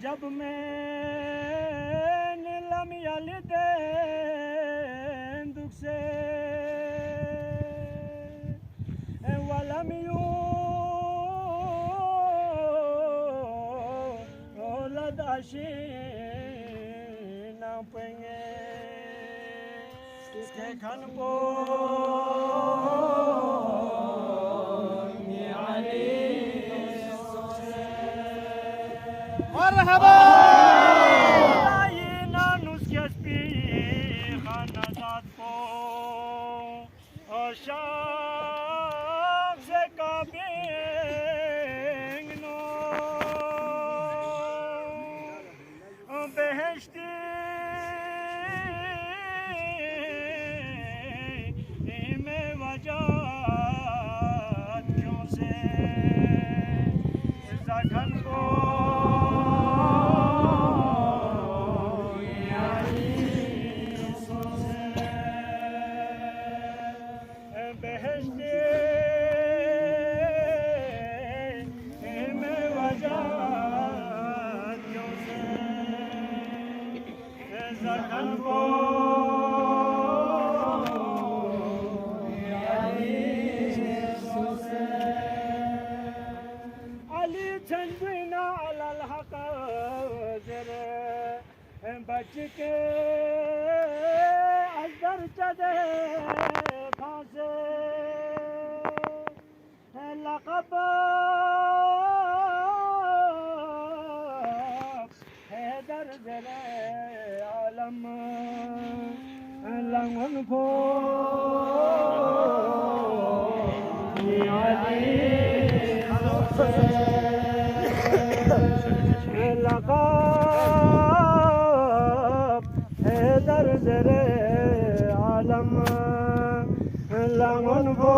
जब मैं नीलम यलिदे दुख से वलम यू लदाशी न पेंगे किसके खन को مرحبا داينا نسكت بي خانا زادكو شاف زكابينو بهشتي में वजात क्यों से जखन को बच के अदर चदे फांसे लक़ब हैदर जरे आलम लंगन को दर आलम लंगन को